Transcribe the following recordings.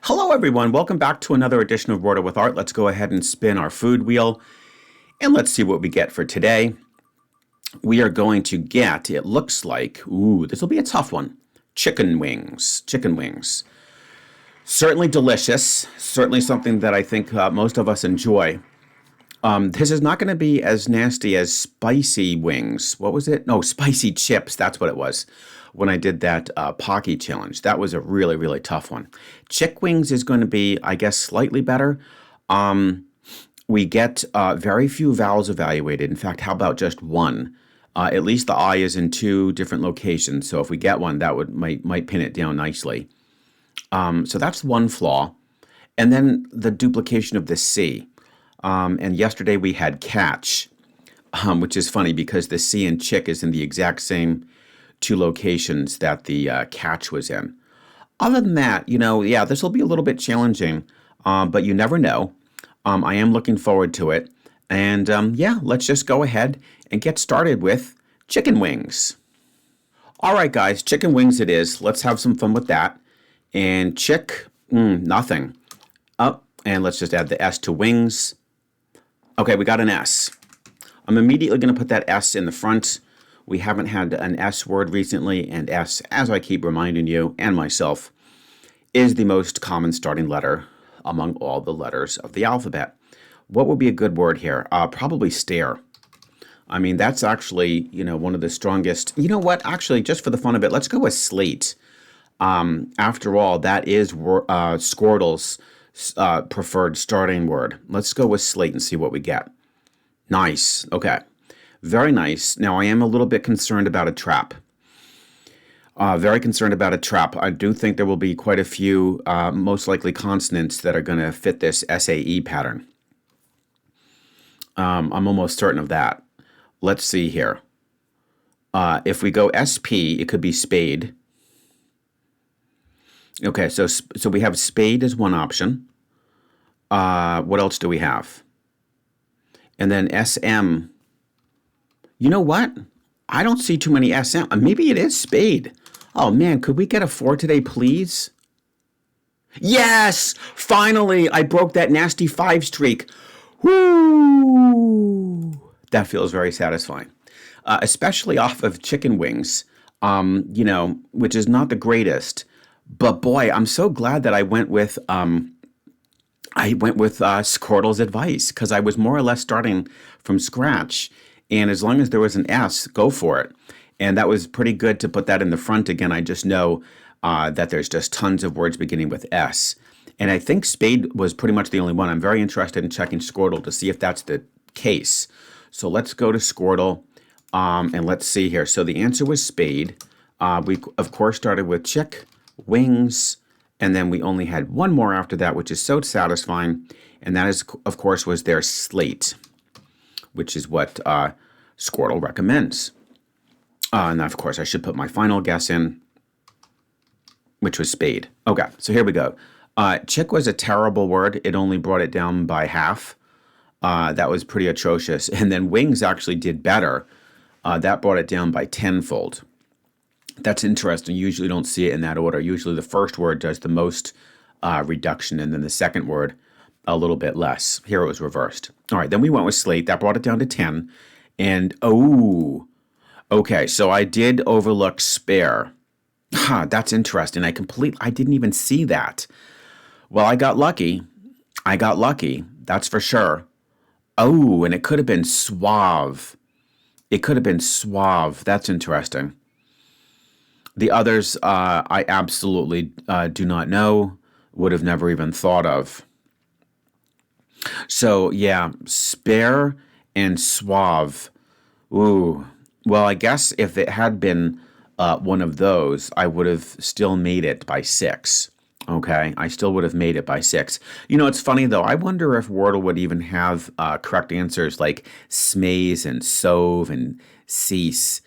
Hello, everyone. Welcome back to another edition of Wordle with Art. Let's go ahead and spin our food wheel and let's see what we get for today. We are going to get, it looks like, this will be a tough one, chicken wings. Chicken wings. Certainly delicious. Certainly something that I think most of us enjoy. This is not going to be as nasty as spicy wings. What was it? No, spicy chips. That's what it was when I did that Pocky challenge. That was a really, really tough one. Chick wings is going to be, I guess, slightly better. We get very few vowels evaluated. In fact, how about just one? At least the I is in two different locations. So if we get one, that might pin it down nicely. So that's one flaw. And then the duplication of the C. And yesterday we had catch, which is funny because the C in chick is in the exact same two locations that the catch was in. Other than that, this will be a little bit challenging, but you never know. I am looking forward to it. And let's just go ahead and get started with chicken wings. All right, guys, chicken wings it is. Let's have some fun with that. And chick, nothing. And let's just add the S to wings. Okay, we got an S. I'm immediately going to put that S in the front. We haven't had an S word recently, and S, as I keep reminding you and myself, is the most common starting letter among all the letters of the alphabet. What would be a good word here? Probably stare. I mean, that's actually, one of the strongest. You know what? Actually, just for the fun of it, let's go with SLATE. After all, that is Scordle's preferred starting word. Let's go with SLATE and see what we get. Nice. Okay. Very nice. Now, I am a little bit concerned about a trap. Very concerned about a trap. I do think there will be quite a few, most likely consonants that are going to fit this SAE pattern. I'm almost certain of that. Let's see here. If we go SP, it could be spade. Okay, so we have spade as one option. What else do we have? And then SM. You know what? I don't see too many SM. Maybe it is spade. Oh, man, could we get a 4 today, please? Yes! Finally, I broke that nasty 5 streak. Woo! That feels very satisfying. Especially off of chicken wings, which is not the greatest. But boy, I'm so glad that I went with Scordle's advice because I was more or less starting from scratch. And as long as there was an S, go for it. And that was pretty good to put that in the front again. I just know that there's just tons of words beginning with S. And I think spade was pretty much the only one. I'm very interested in checking Scordle to see if that's the case. So let's go to Scordle and let's see here. So the answer was spade. We, of course, started with chick, wings, and then we only had one more after that, which is so satisfying. And that is, of course, was their SLATE, which is what Scordle recommends. And of course, I should put my final guess in, which was spade. Okay, so here we go. Chick was a terrible word. It only brought it down by half. That was pretty atrocious. And then wings actually did better. That brought it down by tenfold. That's interesting. You usually don't see it in that order. Usually the first word does the most reduction, and then the second word a little bit less. Here it was reversed. All right, then we went with SLATE. That brought it down to 10. And, okay, so I did overlook spare. That's interesting. I didn't even see that. Well, I got lucky. That's for sure. Oh, and it could have been suave. That's interesting. The others, I absolutely do not know, would have never even thought of. So, yeah, spare and suave. Ooh. Well, I guess if it had been one of those, I would have still made it by 6. Okay? I still would have made it by 6. It's funny, though. I wonder if Wordle would even have correct answers like smaze and sove and cease.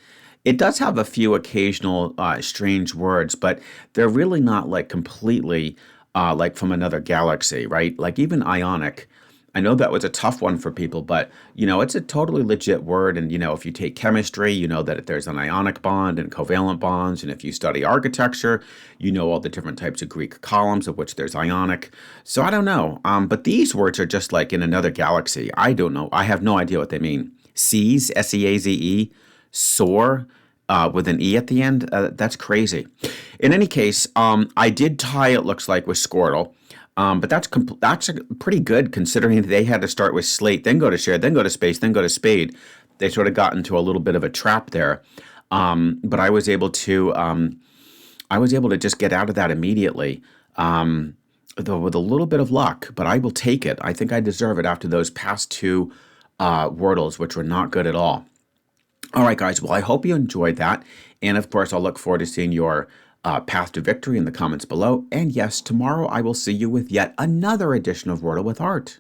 It does have a few occasional strange words, but they're really not like completely like from another galaxy, right? Like even ionic, I know that was a tough one for people, but it's a totally legit word. And if you take chemistry, you know that there's an ionic bond and covalent bonds. And if you study architecture, you know all the different types of Greek columns of which there's ionic. So I don't know. But these words are just like in another galaxy. I don't know. I have no idea what they mean. Seaze, S-E-A-Z-E, soar, with an E at the end. That's crazy. In any case, I did tie, it looks like, with Scordle. But that's pretty good considering they had to start with SLATE, then go to share, then go to space, then go to spade. They sort of got into a little bit of a trap there. But I was able to just get out of that immediately, though with a little bit of luck. But I will take it. I think I deserve it after those past two Wordles, which were not good at all. All right, guys. Well, I hope you enjoyed that. And of course, I'll look forward to seeing your path to victory in the comments below. And yes, tomorrow I will see you with yet another edition of Wordle with Art.